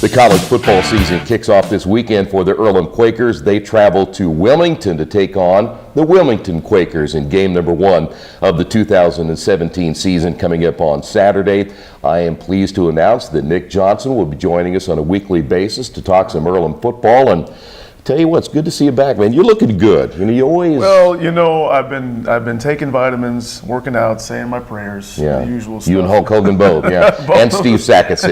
The college football season kicks off this weekend for the Earlham Quakers. They travel to Wilmington to take on the Wilmington Quakers in game number 1 of the 2017 season coming up on Saturday. I am pleased to announce that Nick Johnson will be joining us on a weekly basis to talk some Earlham football. And tell you what, it's good to see you back, man. You're looking good. You know, you always. Well, you know, I've been taking vitamins, working out, saying my prayers, the usual stuff. You and Hulk Hogan both, yeah. And Steve Sackett.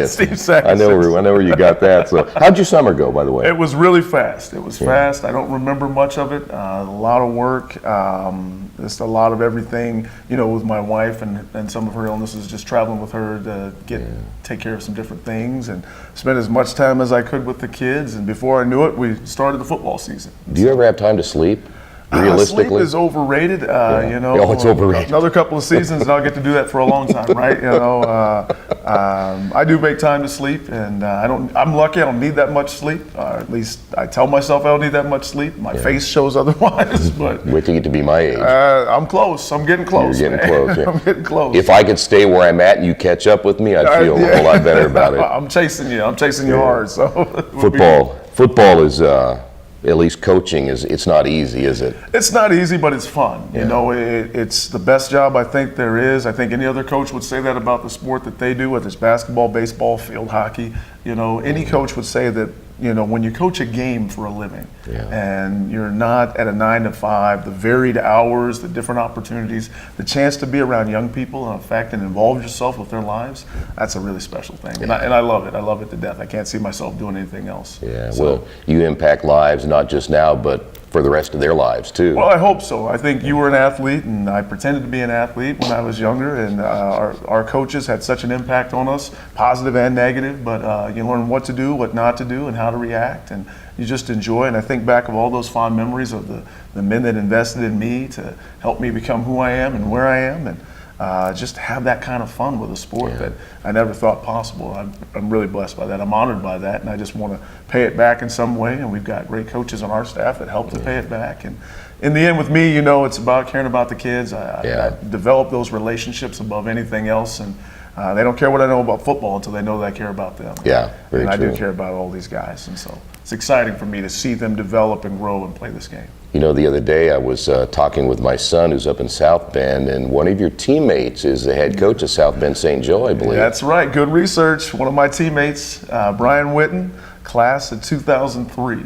I know where you got that. So, how'd your summer go, by the way? It was really fast. It was fast. I don't remember much of it. A lot of work, just a lot of everything. You know, with my wife and some of her illnesses, just traveling with her to take care of some different things and spend as much time as I could with the kids. And before I knew it, we started the football season. Do you ever have time to sleep? Realistically, sleep is overrated. You know, it's overrated. Another couple of seasons, and I'll get to do that for a long time, right? You know, I do make time to sleep, and I'm lucky. I don't need that much sleep. At least I tell myself I don't need that much sleep. My face shows otherwise. But wait till you get to be my age. I'm close. I'm getting close. You're getting close. Yeah. I'm getting close. If I could stay where I'm at and you catch up with me, I'd feel a whole lot better about it. I'm chasing you. I'm chasing you hard. So football is. At least coaching it's not easy, is it? It's not easy, but it's fun. You know, it's the best job I think there is. I think any other coach would say that about the sport that they do, whether it's basketball, baseball, field hockey. You know, any coach would say that, you know, when you coach a game for a living and you're not at a 9 to 5, the varied hours, the different opportunities, the chance to be around young people and affect and involve yourself with their lives, that's a really special thing. And I love it. I love it to death. I can't see myself doing anything else. Yeah, so, well, you impact lives not just now, but for the rest of their lives too. Well, I hope so. I think you were an athlete, and I pretended to be an athlete when I was younger, and our coaches had such an impact on us, positive and negative, but you learn what to do, what not to do, and how to react, and you just enjoy. And I think back of all those fond memories of the men that invested in me to help me become who I am and where I am, and just have that kind of fun with a sport that I never thought possible. I'm really blessed by that. I'm honored by that, and I just want to pay it back in some way. And we've got great coaches on our staff that help to pay it back. And in the end, with me, you know, it's about caring about the kids. I develop those relationships above anything else, and they don't care what I know about football until they know that I care about them. Yeah, very and I true. do care about all these guys, and so it's exciting for me to see them develop and grow and play this game. You know, the other day I was talking with my son who's up in South Bend, and one of your teammates is the head coach of South Bend St. Joe, I believe. That's right. Good research. One of my teammates, Brian Witten, class of 2003.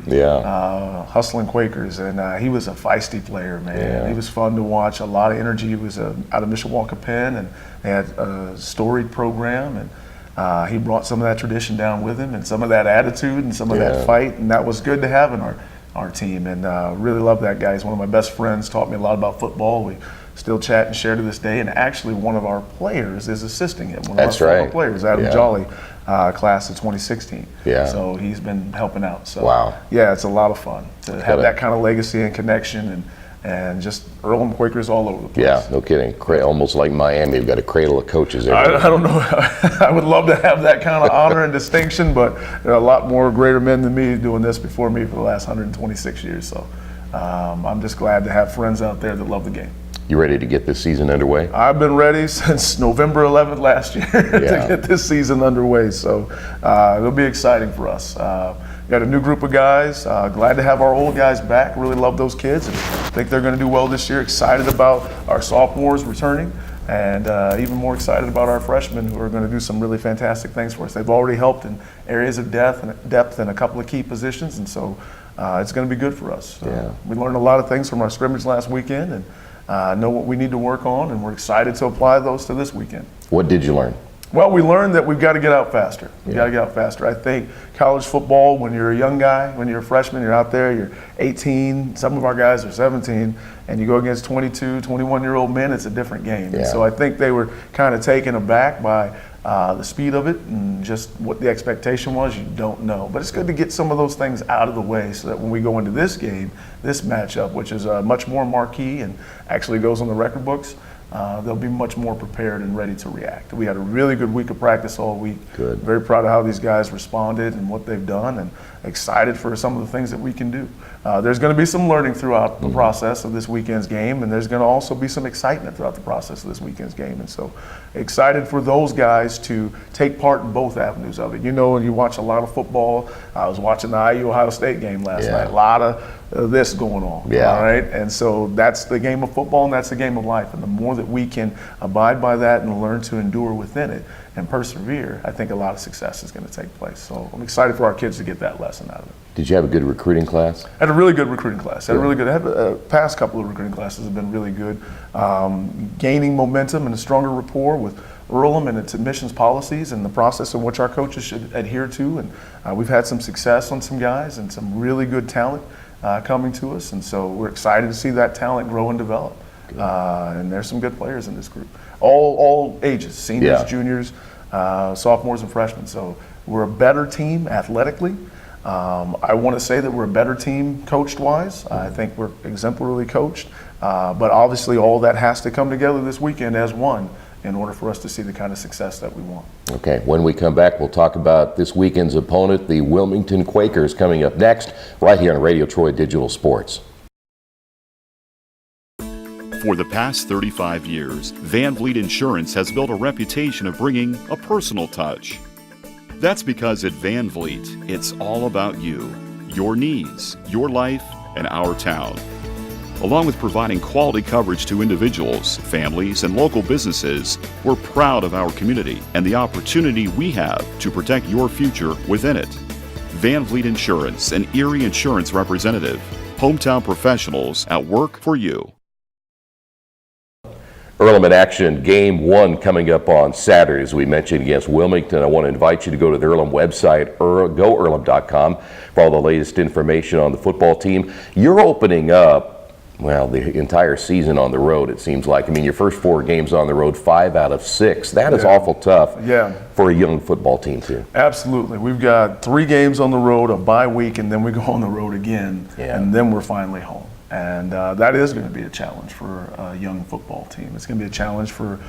Hustling Quakers, and he was a feisty player, man. He was fun to watch. A lot of energy. He was out of Mishawaka Penn, and they had a storied program, and he brought some of that tradition down with him, and some of that attitude, and some of that fight, and that was good to have in our team. And really love that guy. He's one of my best friends. Taught me a lot about football. We still chat and share to this day. And actually, one of our players is assisting him. One of our former players, Adam Jolly, class of 2016. So he's been helping out. So yeah, it's a lot of fun to have that kind of legacy and connection, and just Earlham Quakers all over the place. Yeah, no kidding. Almost like Miami, we've got a cradle of coaches everywhere. I don't know. I would love to have that kind of honor and distinction, but there are a lot more greater men than me doing this before me for the last 126 years. So I'm just glad to have friends out there that love the game. You ready to get this season underway? I've been ready since November 11th last year to get this season underway. So it'll be exciting for us. Got a new group of guys. Glad to have our old guys back. Really love those kids, and think they're going to do well this year. Excited about our sophomores returning, and even more excited about our freshmen who are going to do some really fantastic things for us. They've already helped in areas of depth in a couple of key positions, and so it's going to be good for us. We learned a lot of things from our scrimmage last weekend, and know what we need to work on, and we're excited to apply those to this weekend. What did you learn? Well, we learned that we've got to get out faster. We've got to get out faster. I think college football, when you're a young guy, when you're a freshman, you're out there, you're 18, some of our guys are 17, and you go against 22, 21-year-old men, it's a different game. And so I think they were kind of taken aback by the speed of it and just what the expectation was. You don't know. But it's good to get some of those things out of the way so that when we go into this game, this matchup, which is much more marquee and actually goes on the record books, they'll be much more prepared and ready to react. We had a really good week of practice all week. Good. Very proud of how these guys responded and what they've done, and excited for some of the things that we can do. there's going to be some learning throughout the process of this weekend's game, and there's going to also be some excitement throughout the process of this weekend's game. And so excited for those guys to take part in both avenues of it. You know, you watch a lot of football. I was watching the IU-Ohio State game last night. A lot of this going on, all right? And so that's the game of football, and that's the game of life. And the more that we can abide by that and learn to endure within it and persevere, I think a lot of success is going to take place. So I'm excited for our kids to get that lesson out of it. Did you have a good recruiting class? Had a really good recruiting class. Past couple of recruiting classes have been really good. Gaining momentum and a stronger rapport with Earlham and its admissions policies and the process in which our coaches should adhere to. And we've had some success on some guys and some really good talent coming to us. And so we're excited to see that talent grow and develop. And there's some good players in this group. All ages, seniors, juniors, sophomores, and freshmen. So we're a better team athletically. I want to say that we're a better team coached-wise. I think we're exemplarily coached. But obviously all that has to come together this weekend as one in order for us to see the kind of success that we want. Okay, when we come back, we'll talk about this weekend's opponent, the Wilmington Quakers, coming up next, right here on Radio Troy Digital Sports. For the past 35 years, Van Vliet Insurance has built a reputation of bringing a personal touch. That's because at Van Vliet, it's all about you, your needs, your life, and our town. Along with providing quality coverage to individuals, families, and local businesses, we're proud of our community and the opportunity we have to protect your future within it. Van Vliet Insurance, an Erie Insurance representative. Hometown professionals at work for you. Earlham in action, game one coming up on Saturday, as we mentioned, against Wilmington. I want to invite you to go to the Earlham website, goearlham.com, for all the latest information on the football team. You're opening up, well, the entire season on the road, it seems like. I mean, your first 4 games on the road, 5 out of 6. That is awful tough for a young football team, too. Absolutely. We've got 3 games on the road, a bye week, and then we go on the road again, and then we're finally home. And that is going to be a challenge for a young football team. It's going to be a challenge for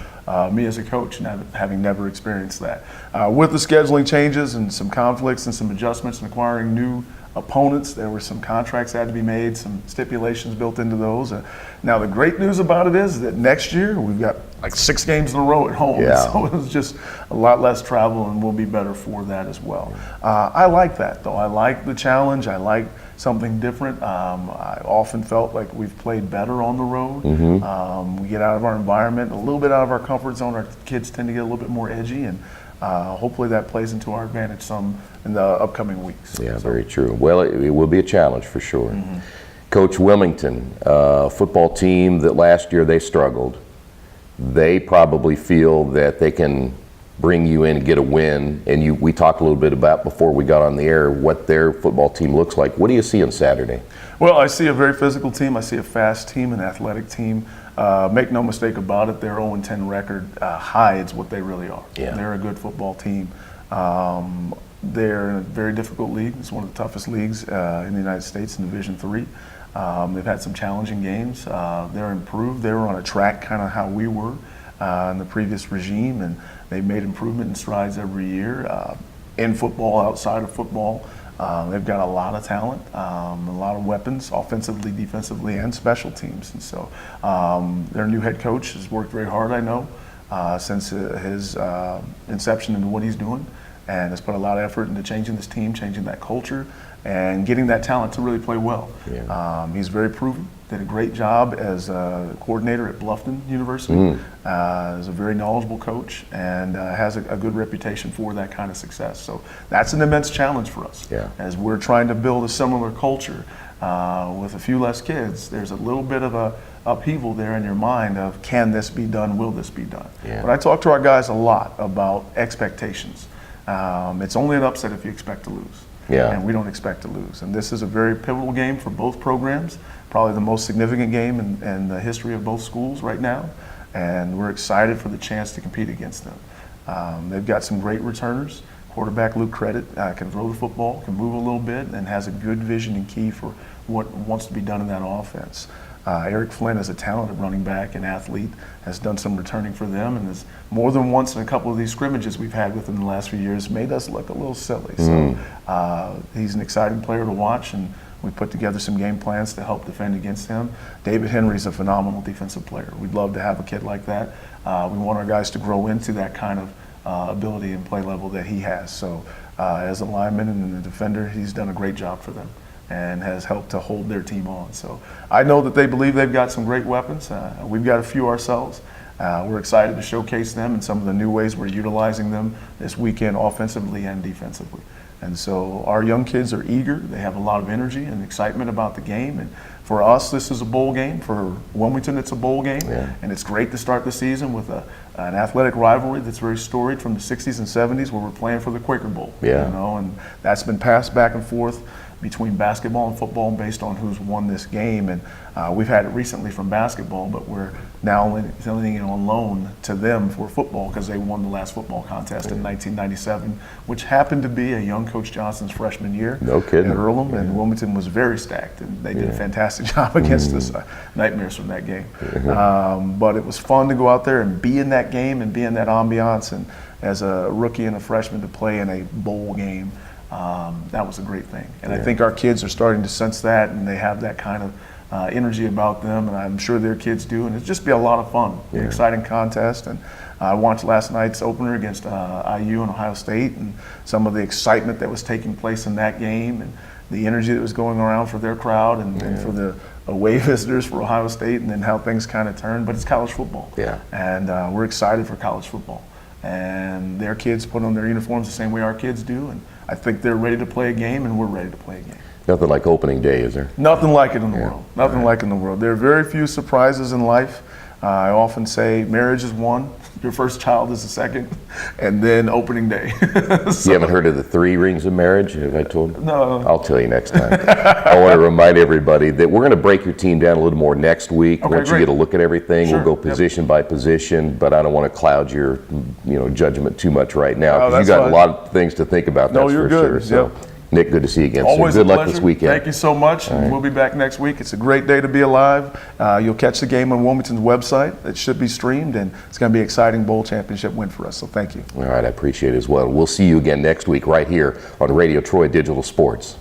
me as a coach, having never experienced that. With the scheduling changes and some conflicts and some adjustments and acquiring new opponents, there were some contracts that had to be made, some stipulations built into those. Now the great news about it is that next year we've got like 6 games in a row at home, so it was just a lot less travel, and we'll be better for that as well. I like that though. I like the challenge. I like something different. I often felt like we've played better on the road. We get out of our environment, a little bit out of our comfort zone. Our kids tend to get a little bit more edgy, and hopefully that plays into our advantage some in the upcoming weeks. Yeah, very true. Well, it will be a challenge for sure. Coach, Wilmington, football team that last year they struggled. They probably feel that they can bring you in and get a win. And we talked a little bit about, before we got on the air, what their football team looks like. What do you see on Saturday? Well, I see a very physical team. I see a fast team, an athletic team. Make no mistake about it, their 0-10 record hides what they really are. They're a good football team. They're in a very difficult league. It's one of the toughest leagues in the United States in Division III. They've had some challenging games. They're improved. They were on a track kind of how we were in the previous regime, and they've made improvement and strides every year in football, outside of football. They've got a lot of talent, a lot of weapons, offensively, defensively, and special teams. And so their new head coach has worked very hard, I know, since his inception into what he's doing, and has put a lot of effort into changing this team, changing that culture, and getting that talent to really play well. He's very proven. Did a great job as a coordinator at Bluffton University. Is a very knowledgeable coach, and has a good reputation for that kind of success. So that's an immense challenge for us. As we're trying to build a similar culture with a few less kids, there's a little bit of a upheaval there in your mind of, can this be done, will this be done? But I talk to our guys a lot about expectations. It's only an upset if you expect to lose. And we don't expect to lose. And this is a very pivotal game for both programs, probably the most significant game in the history of both schools right now. And we're excited for the chance to compete against them. They've got some great returners. Quarterback Luke Credit can throw the football, can move a little bit, and has a good vision and key for what wants to be done in that offense. Eric Flynn is a talented running back and athlete, has done some returning for them, and has more than once in a couple of these scrimmages we've had with him in the last few years made us look a little silly. So he's an exciting player to watch, and We put together some game plans to help defend against him. David Henry's a phenomenal defensive player. We'd love to have a kid like that. We want our guys to grow into that kind of ability and play level that he has. So as a lineman and a defender, he's done a great job for them and has helped to hold their team on. So I know that they believe they've got some great weapons. We've got a few ourselves. We're excited to showcase them and some of the new ways we're utilizing them this weekend offensively and defensively. And so our young kids are eager. They have a lot of energy and excitement about the game. And for us, this is a bowl game. For Wilmington, it's a bowl game. Yeah. And it's great to start the season with an athletic rivalry that's very storied from the 60s and 70s where we're playing for the Quaker Bowl. Yeah. You know, and that's been passed back and forth between basketball and football based on who's won this game. And we've had it recently from basketball, but we're now sending it on loan to them for football because they won the last football contest in 1997, which happened to be a young Coach Johnson's freshman year. No kidding. At Earlham, and Wilmington was very stacked, and they did a fantastic job against us. Nightmares from that game. But it was fun to go out there and be in that game and be in that ambiance, and as a rookie and a freshman to play in a bowl game. That was a great thing. And I think our kids are starting to sense that, and they have that kind of energy about them, and I'm sure their kids do, and it's just be a lot of fun. An exciting contest. And I watched last night's opener against IU and Ohio State, and some of the excitement that was taking place in that game, and the energy that was going around for their crowd and for the away visitors for Ohio State, and then how things kind of turned. But it's college football. And we're excited for college football. And their kids put on their uniforms the same way our kids do, and I think they're ready to play a game, and we're ready to play a game. Nothing like opening day, is there? Nothing like it in the world. Nothing like it in the world. There are very few surprises in life. I often say marriage is one, your first child is the second, and then opening day. You haven't heard of the 3 rings of marriage, have I told you? No. I'll tell you next time. I want to remind everybody that we're going to break your team down a little more next week. Okay, Once you great. get a look at everything, Sure. we'll go position by position, but I don't want to cloud your judgment too much right now, Oh, because you that's got fine. a lot of things to think about, No, that's you're for good. sure. So, Yep. Nick, good to see you again. Always so good a luck pleasure. this weekend. Thank you so much. And we'll be back next week. It's a great day to be alive. You'll catch the game on Wilmington's website. It should be streamed, and it's going to be an exciting bowl championship win for us. So thank you. All right, I appreciate it as well. We'll see you again next week right here on Radio Troy Digital Sports.